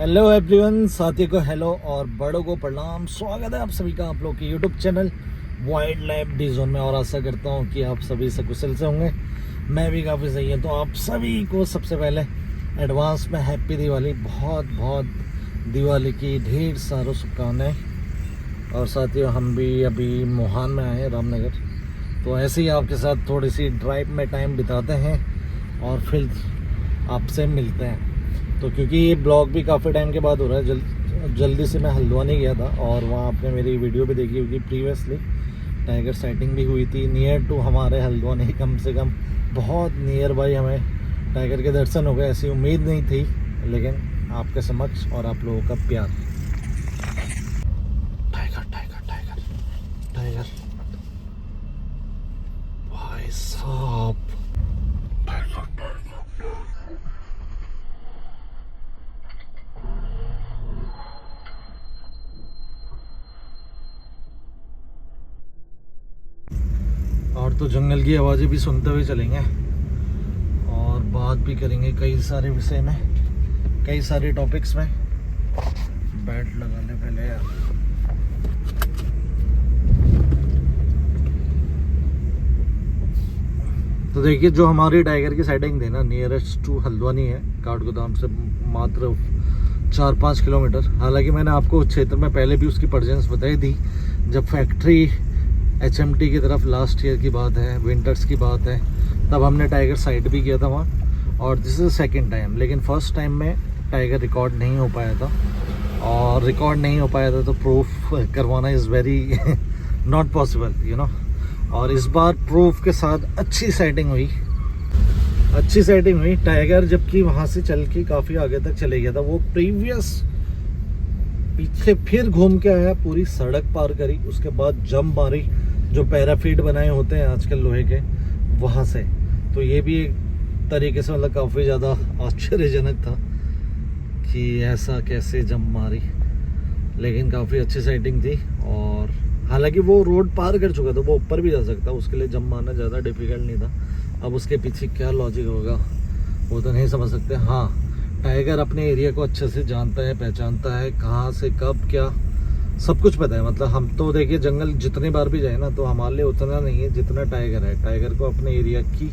Hello everyone, साथियों को hello और बड़ों को प्रणाम। स्वागत है आप सभी का आप लोग के YouTube channel wild life D zone में। और आशा करता हूँ कि आप सभी सकुशल से होंगे। मैं भी काफ़ी सही हूँ। तो आप सभी को सबसे पहले एडवांस में हैप्पी दिवाली, बहुत बहुत दिवाली की ढेर सारों शुभकामनाएँ। और साथियों, हम भी अभी मोहान में आए हैं, रामनगर। तो ऐसे ही आपके साथ थोड़ी सी ड्राइव में टाइम बिताते हैं और फिर आपसे मिलते हैं। तो क्योंकि ये ब्लॉग भी काफ़ी टाइम के बाद हो रहा है, जल्दी से मैं हल्द्वानी गया था और वहाँ आपने मेरी वीडियो भी देखी होगी प्रीवियसली। टाइगर साइटिंग भी हुई थी नियर टू हमारे हल्द्वानी, कम से कम बहुत नियर बाई हमें टाइगर के दर्शन हो गए। ऐसी उम्मीद नहीं थी, लेकिन आपके समक्ष और आप लोगों का प्यार। टाइगर टाइगर टाइगर टाइगर भाई साहब, और तो जंगल की आवाज़ें भी सुनते हुए चलेंगे और बात भी करेंगे कई सारे विषय में, कई सारे टॉपिक्स में। बैट लगाने पहले यार। तो देखिए, जो हमारी टाइगर की साइटिंग थी ना, नियरेस्ट टू हल्द्वानी है, काठगोदाम से मात्र 4-5 किलोमीटर। हालांकि मैंने आपको उस क्षेत्र में पहले भी उसकी प्रेजेंस बताई थी, जब फैक्ट्री HMT की तरफ लास्ट ईयर की बात है, विंटर्स की बात है, तब हमने टाइगर साइट भी किया था वहाँ। और दिस इज़ सेकंड टाइम। लेकिन फर्स्ट टाइम में टाइगर रिकॉर्ड नहीं हो पाया था, और रिकॉर्ड नहीं हो पाया था तो प्रूफ करवाना is very not possible, you know. और इस बार प्रूफ के साथ अच्छी सेटिंग हुई, अच्छी सेटिंग हुई। टाइगर जबकि वहाँ से चल के काफ़ी आगे तक चले गया था, वो प्रीवियस पीछे फिर घूम के आया, पूरी सड़क पार करी, उसके बाद जंप मारी, जो पैराफीट बनाए होते हैं आजकल लोहे के, वहाँ से। तो ये भी एक तरीके से मतलब काफ़ी ज़्यादा आश्चर्यजनक था कि ऐसा कैसे जंप मारी। लेकिन काफ़ी अच्छी सेटिंग थी। और हालांकि वो रोड पार कर चुका था, वो ऊपर भी जा सकता, उसके लिए जंप मारना ज़्यादा डिफिकल्ट नहीं था। अब उसके पीछे क्या लॉजिक होगा वो तो नहीं समझ सकते। हाँ, टाइगर अपने एरिया को अच्छे से जानता है, पहचानता है, कहाँ से कब क्या सब कुछ पता है। मतलब हम तो देखिए, जंगल जितनी बार भी जाए ना, तो हमारे लिए उतना नहीं है जितना टाइगर है। टाइगर को अपने एरिया की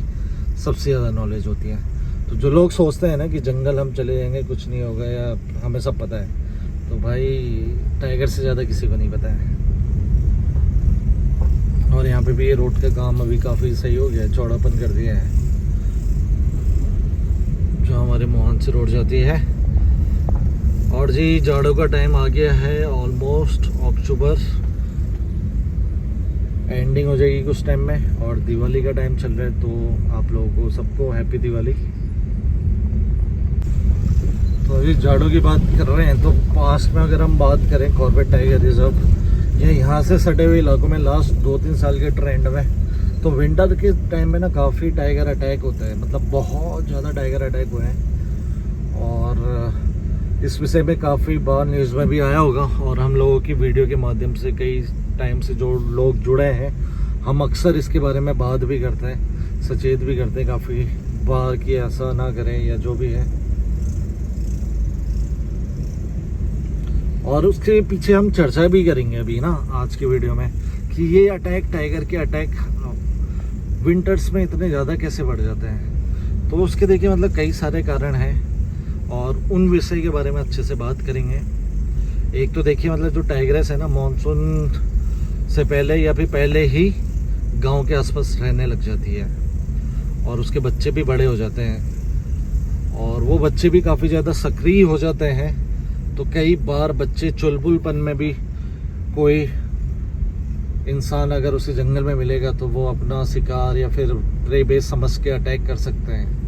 सबसे ज़्यादा नॉलेज होती है। तो जो लोग सोचते हैं ना कि जंगल हम चले जाएंगे कुछ नहीं होगा या हमें सब पता है, तो भाई टाइगर से ज़्यादा किसी को नहीं पता है। और यहाँ पे भी ये रोड का काम अभी काफ़ी सही हो गया है, चौड़ापन कर दिया है, जो हमारे मोहन से रोड जाती है। और जी, जाड़ों का टाइम आ गया है, ऑलमोस्ट अक्टूबर एंडिंग हो जाएगी कुछ टाइम में, और दिवाली का टाइम चल रहा है। तो आप लोगों को सबको हैप्पी दिवाली। तो अभी जाड़ों की बात कर रहे हैं, तो पास में अगर हम बात करें कॉर्बेट टाइगर रिजर्व, या यहाँ से सटे हुए इलाकों में लास्ट 2-3 साल के ट्रेंड में, तो विंटर के टाइम में ना काफ़ी टाइगर अटैक होता है। मतलब बहुत ज़्यादा टाइगर अटैक हुए हैं, और इस विषय में काफ़ी बार न्यूज़ में भी आया होगा। और हम लोगों की वीडियो के माध्यम से कई टाइम से जो लोग जुड़े हैं, हम अक्सर इसके बारे में बात भी करते हैं, सचेत भी करते हैं काफ़ी बार कि ऐसा ना करें या जो भी है। और उसके पीछे हम चर्चा भी करेंगे अभी ना आज की वीडियो में, कि ये अटैक, टाइगर के अटैक विंटर्स में इतने ज़्यादा कैसे बढ़ जाते हैं। तो उसके देखिए मतलब कई सारे कारण हैं, और उन विषय के बारे में अच्छे से बात करेंगे। एक तो देखिए, मतलब जो टाइग्रेस है ना, मानसून से पहले या फिर पहले ही गांव के आसपास रहने लग जाती है, और उसके बच्चे भी बड़े हो जाते हैं, और वो बच्चे भी काफ़ी ज़्यादा सक्रिय हो जाते हैं। तो कई बार बच्चे चुलबुलपन में भी कोई इंसान अगर उसे जंगल में मिलेगा तो वो अपना शिकार या फिर प्रे बेस समझ के अटैक कर सकते हैं।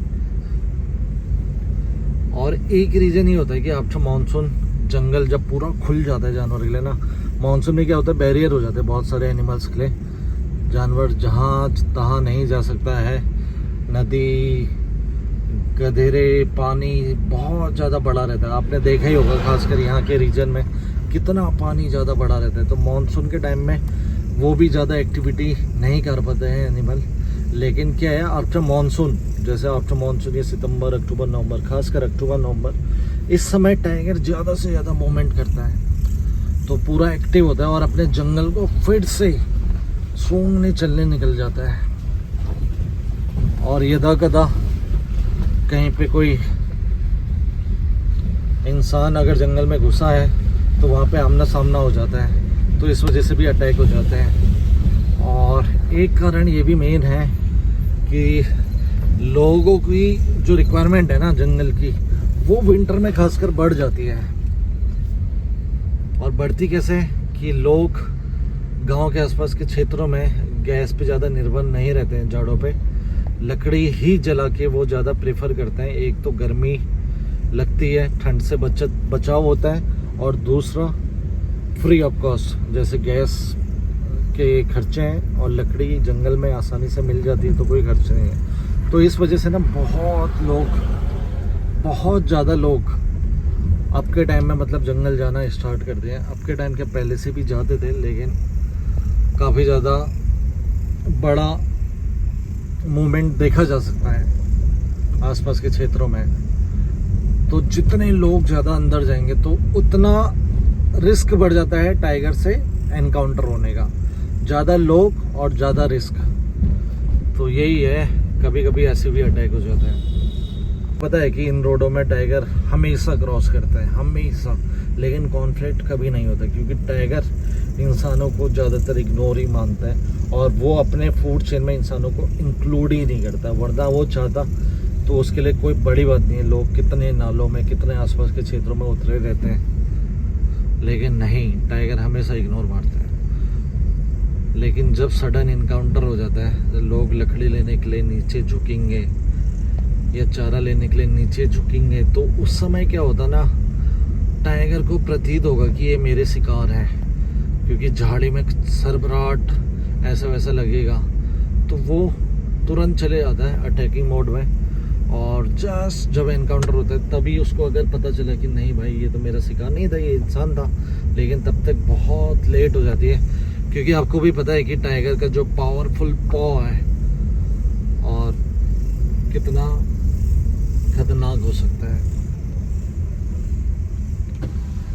और एक रीज़न ही होता है कि आफ्टर मानसून जंगल जब पूरा खुल जाता है जानवर के लिए ना, मानसून में क्या होता है, बैरियर हो जाते हैं बहुत सारे एनिमल्स के लिए। जानवर जहाँ तहाँ नहीं जा सकता है। नदी, गधेरे, पानी बहुत ज़्यादा बड़ा रहता है। आपने देखा ही होगा, खासकर यहाँ के रीजन में कितना पानी ज़्यादा बड़ा रहता है। तो मानसून के टाइम में वो भी ज़्यादा एक्टिविटी नहीं कर पाते हैं एनिमल। लेकिन क्या है, आफ्टर मानसून, जैसे आफ्टर मानसून ये सितंबर, अक्टूबर, नवंबर, खासकर अक्टूबर नवंबर, इस समय टाइगर ज़्यादा से ज़्यादा मूवमेंट करता है, तो पूरा एक्टिव होता है और अपने जंगल को फिर से सूंघने चलने निकल जाता है। और यदा कदा कहीं पे कोई इंसान अगर जंगल में घुसा है तो वहाँ पे आमना सामना हो जाता है, तो इस वजह से भी अटैक हो जाते हैं। और एक कारण ये भी मेन है कि लोगों की जो रिक्वायरमेंट है ना जंगल की, वो विंटर में खासकर बढ़ जाती है। और बढ़ती कैसे कि लोग गांव के आसपास के क्षेत्रों में गैस पे ज़्यादा निर्भर नहीं रहते हैं, जाड़ों पे लकड़ी ही जला के वो ज़्यादा प्रेफर करते हैं। एक तो गर्मी लगती है, ठंड से बचाव होता है, और दूसरा फ्री ऑफ कॉस्ट, जैसे गैस के खर्चे हैं और लकड़ी जंगल में आसानी से मिल जाती है तो कोई खर्च नहीं है। तो इस वजह से ना बहुत ज़्यादा लोग अब के टाइम में मतलब जंगल जाना स्टार्ट कर दिए हैं। अब के टाइम के पहले से भी जाते थे, लेकिन काफ़ी ज़्यादा बड़ा मूवमेंट देखा जा सकता है आसपास के क्षेत्रों में। तो जितने लोग ज़्यादा अंदर जाएंगे तो उतना रिस्क बढ़ जाता है टाइगर से एनकाउंटर होने का। ज़्यादा लोग और ज़्यादा रिस्क, तो यही है, कभी कभी ऐसे भी अटैक हो जाते हैं। पता है कि इन रोडों में टाइगर हमेशा क्रॉस करता है, हमेशा, लेकिन कॉन्फ्लिक्ट कभी नहीं होता, क्योंकि टाइगर इंसानों को ज़्यादातर इग्नोर ही मानता है और वो अपने फूड चेन में इंसानों को इंक्लूड ही नहीं करता। वरना वो चाहता तो उसके लिए कोई बड़ी बात नहीं है, लोग कितने नालों में, कितने आसपास के क्षेत्रों में उतरे रहते हैं, लेकिन नहीं, टाइगर हमेशा इग्नोर मारता है। लेकिन जब सडन इनकाउंटर हो जाता है, लोग लकड़ी लेने के लिए नीचे झुकेंगे या चारा लेने के लिए नीचे झुकेंगे, तो उस समय क्या होता ना, टाइगर को प्रतीत होगा कि ये मेरे शिकार है, क्योंकि झाड़ी में सरबराट ऐसा वैसा लगेगा, तो वो तुरंत चले जाता है अटैकिंग मोड में। और जस्ट जब एनकाउंटर होता है तभी उसको अगर पता चला कि नहीं भाई ये तो मेरा शिकार नहीं था, ये इंसान था, लेकिन तब तक बहुत लेट हो जाती है, क्योंकि आपको भी पता है कि टाइगर का जो पावरफुल पॉ है और कितना खतरनाक हो सकता है।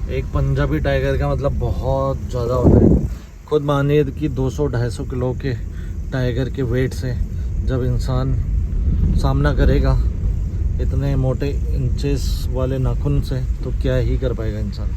एक पंजाबी टाइगर का मतलब बहुत ज़्यादा होता है। खुद मानिए कि 200-250 किलो के टाइगर के वेट से जब इंसान सामना करेगा इतने मोटे इंचेस वाले नाखून से, तो क्या ही कर पाएगा इंसान।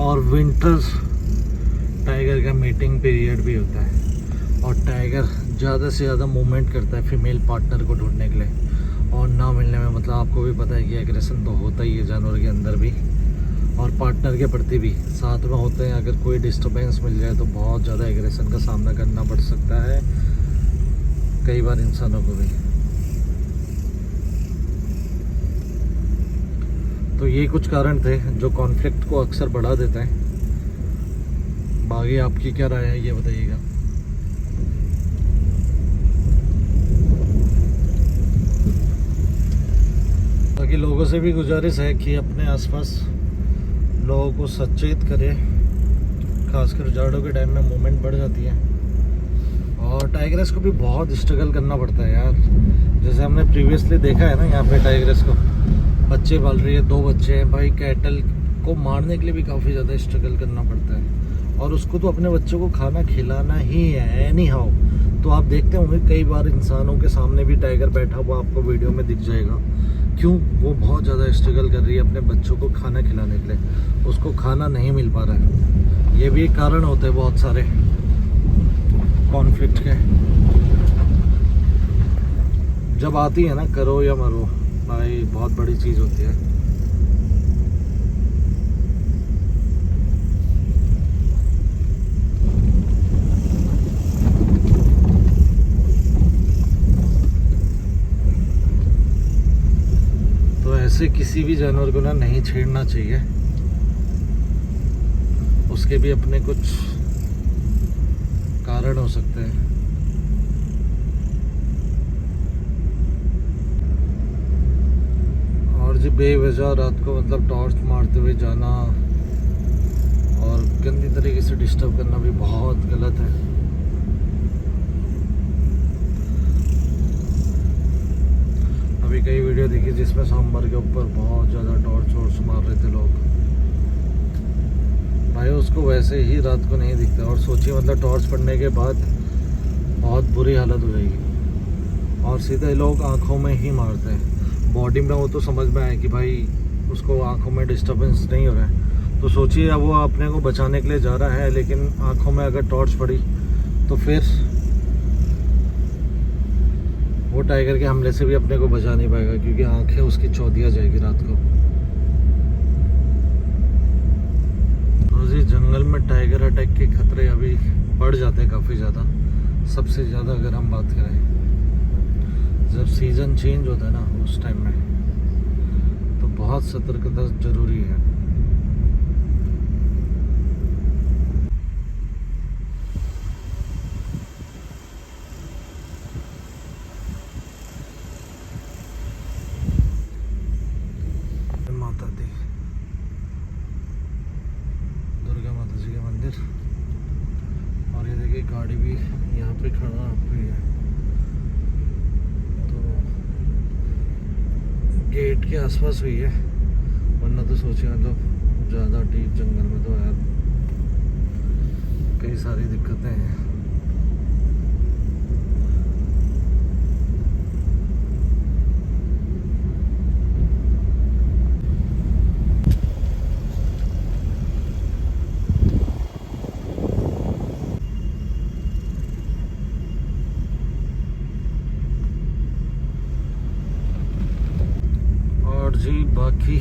और विंटर टाइगर का मीटिंग पीरियड भी होता है, और टाइगर ज़्यादा से ज़्यादा मूवमेंट करता है फीमेल पार्टनर को ढूंढने के लिए, और ना मिलने में मतलब आपको भी पता है कि एग्रेशन तो होता ही है जानवर के अंदर भी और पार्टनर के प्रति भी साथ में होते हैं। अगर कोई डिस्टर्बेंस मिल जाए तो बहुत ज़्यादा एग्रेशन का सामना करना पड़ सकता है कई बार इंसानों को भी। तो ये कुछ कारण थे जो कॉन्फ्लिक्ट को अक्सर बढ़ा देते हैं। बाकी आपकी क्या राय है ये बताइएगा। बाकी लोगों से भी गुजारिश है कि अपने आसपास लोगों को सचेत करें, खासकर जाड़ों के टाइम में मूवमेंट बढ़ जाती है और टाइगर्स को भी बहुत स्ट्रगल करना पड़ता है यार। जैसे हमने प्रीवियसली देखा है ना, यहाँ पे टाइगर्स को बच्चे पाल रही है, 2 बच्चे हैं भाई। कैटल को मारने के लिए भी काफ़ी ज़्यादा स्ट्रगल करना पड़ता है और उसको तो अपने बच्चों को खाना खिलाना ही है एनी हाउ। तो आप देखते होंगे कई बार इंसानों के सामने भी टाइगर बैठा हुआ आपको वीडियो में दिख जाएगा। क्यों? वो बहुत ज़्यादा स्ट्रगल कर रही है अपने बच्चों को खाना खिलाने के लिए, उसको खाना नहीं मिल पा रहा है। ये भी एक कारण होते हैं बहुत सारे कॉन्फ्लिक्ट के। जब आती है ना करो या मरो भाई, बहुत बड़ी चीज़ होती है। तो ऐसे किसी भी जानवर को ना नहीं छेड़ना चाहिए, उसके भी अपने कुछ कारण हो सकते हैं। और जी बेवजह रात को मतलब टॉर्च मारते हुए जाना और गंदी तरीके से डिस्टर्ब करना भी बहुत गलत है। अभी कई वीडियो देखी जिसमें सांबर के ऊपर बहुत ज़्यादा टॉर्च वॉर्च मार रहे थे लोग। भाई उसको वैसे ही रात को नहीं दिखता, और सोचिए मतलब टॉर्च पड़ने के बाद बहुत बुरी हालत हो जाएगी। और सीधे लोग आंखों में ही मारते हैं, बॉडी में वो तो समझ में आए कि भाई उसको आंखों में डिस्टर्बेंस नहीं हो रहा है, तो सोचिए अब वो अपने को बचाने के लिए जा रहा है, लेकिन आंखों में अगर टॉर्च पड़ी तो फिर वो टाइगर के हमले से भी अपने को बचा नहीं पाएगा, क्योंकि आंखें उसकी चौधिया जाएगी रात को। जंगल में टाइगर अटैक के खतरे अभी बढ़ जाते हैं काफ़ी ज़्यादा। सबसे ज़्यादा अगर हम बात करें जब सीज़न चेंज होता है ना, उस टाइम में तो बहुत सतर्कता ज़रूरी है। माता दी दुर्गा माता जी का मंदिर, और ये देखिए गाड़ी भी यहाँ पे खड़ा हुई है, तो गेट के आसपास हुई है, वरना तो सोचिए मतलब ज़्यादा डीप जंगल में तो यार कई सारी दिक्कतें हैं। जी बाकी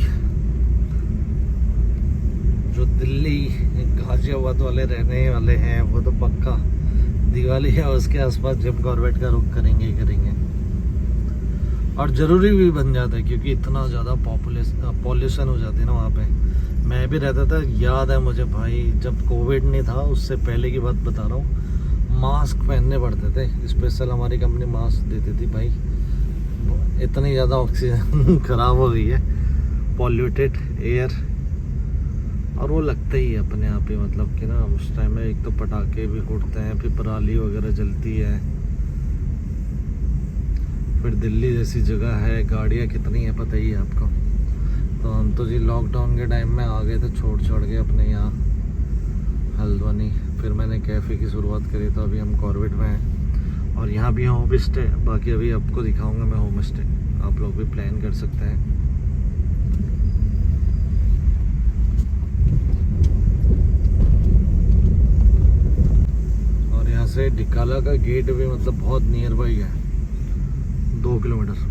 जो दिल्ली गाजियाबाद वाले रहने वाले हैं वो तो पक्का दिवाली या उसके आसपास जिम कॉर्बेट का रुख करेंगे ही करेंगे, और ज़रूरी भी बन जाता है क्योंकि इतना ज़्यादा पॉल्यूशन हो जाती है ना वहाँ पे। मैं भी रहता था, याद है मुझे भाई, जब कोविड नहीं था उससे पहले की बात बता रहा हूँ, मास्क पहनने पड़ते थे, स्पेशल हमारी कंपनी मास्क देती थी भाई। इतनी ज़्यादा ऑक्सीजन ख़राब हो गई है, पॉल्यूटेड एयर, और वो लगता ही है अपने आप ही, मतलब कि ना उस टाइम में एक तो पटाखे भी फूटते हैं, फिर पराली वगैरह जलती है, फिर दिल्ली जैसी जगह है, गाड़ियाँ कितनी है पता ही है आपको। तो हम तो जी लॉकडाउन के टाइम में आ गए थे छोड़ के अपने यहाँ हल्द्वानी, फिर मैंने कैफ़े की शुरुआत करी, तो अभी हम कॉर्बेट में हैं, और यहाँ भी होम स्टे। बाकी अभी आपको दिखाऊंगा मैं होम स्टे, आप लोग भी प्लान कर सकते हैं। और यहाँ से डिकाला का गेट भी मतलब बहुत नियर बाई है, 2 किलोमीटर।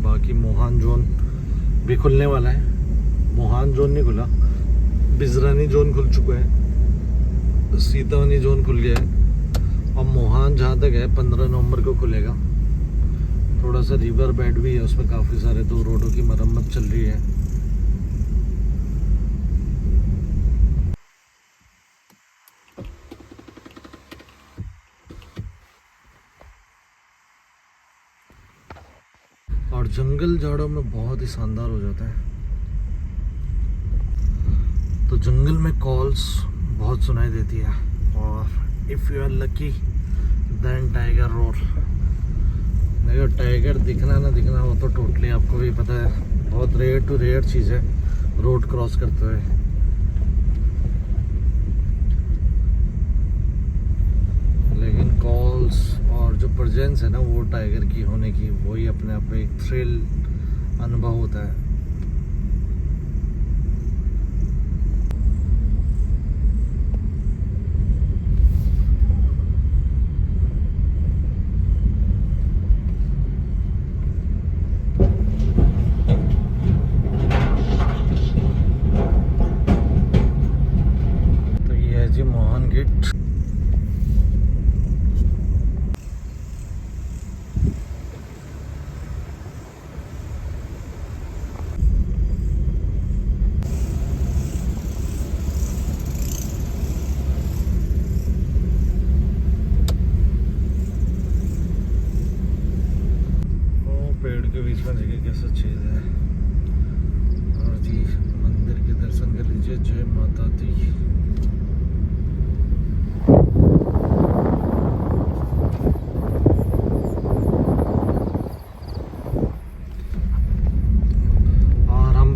बाकी मोहान जोन भी खुलने वाला है, मोहान जोन नहीं खुला, बिजरानी जोन खुल चुका है, सीतावनी जोन खुल गया है, और मोहान जहाँ तक है 15 नवंबर को खुलेगा। थोड़ा सा रिवर बेड भी है उसमें काफ़ी सारे, तो रोडों की मरम्मत चल रही है। और जंगल जाड़ों में बहुत ही शानदार हो जाता है, तो जंगल में कॉल्स बहुत सुनाई देती है, और if you are lucky then tiger road. देखो टाइगर दिखना ना दिखना वो तो टोटली आपको भी पता है, बहुत रेयर टू रेयर चीज़ है रोड क्रॉस करते हुए। लेकिन कॉल्स और जो प्रेजेंस है ना वो टाइगर की होने की, वही अपने आप में एक थ्रिल अनुभव होता है। तो ये है जी मोहन गेट।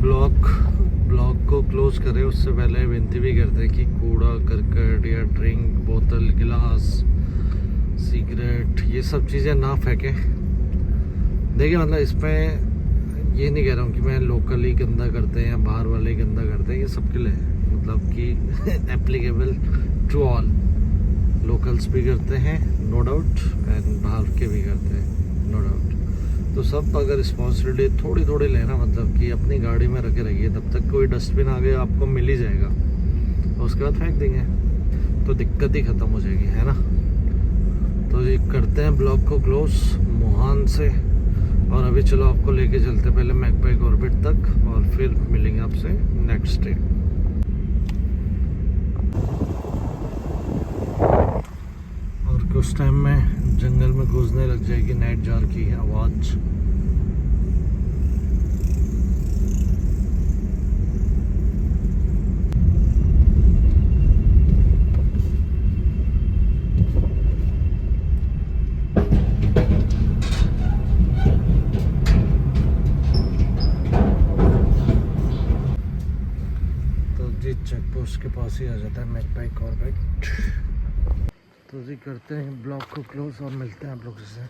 ब्लॉग को क्लोज करें उससे पहले विनती भी करते हैं कि कूड़ा करकट या ड्रिंक बोतल गिलास सिगरेट ये सब चीज़ें ना फेंकें। देखिए मतलब इसमें ये नहीं कह रहा हूँ कि मैं लोकल ही गंदा करते हैं या बाहर वाले ही गंदा करते हैं, ये सबके लिए है। मतलब कि एप्लीकेबल टू ऑल, लोकल्स भी करते हैं नो डाउट एंड बाहर के भी करते हैं नो डाउट। तो सब अगर रिस्पॉन्सिबिलिटी थोड़ी थोड़ी लेना, मतलब कि अपनी गाड़ी में रखे रहिए, तब तक कोई डस्टबिन आगे आपको मिल ही जाएगा और उसके बाद फेंक देंगे तो दिक्कत ही ख़त्म हो जाएगी, है ना। तो ये करते हैं ब्लॉग को क्लोज मोहान से, और अभी चलो आपको लेके चलते पहले मैकपाई ऑर्बिट तक और फिर मिलेंगे आपसे नेक्स्ट डे। और कुछ टाइम में जंगल में गूंजने लग जाएगी नाइट जार की आवाज़। तो जी चेक पोस्ट के पास ही आ जाता है मैकपाई ऑर्बिट। तो जी करते हैं ब्लॉग को क्लोज और मिलते हैं आप लोगों से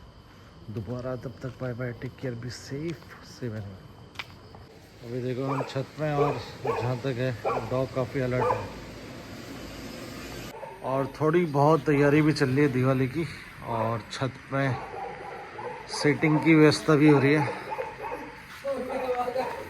दोबारा। तब तक bye bye, take care, be safe, save and. अभी देखो हम छत में, और जहाँ तक है डॉग काफ़ी अलर्ट है और थोड़ी बहुत तैयारी भी चल रही है दिवाली की, और छत में सेटिंग की व्यवस्था भी हो रही है।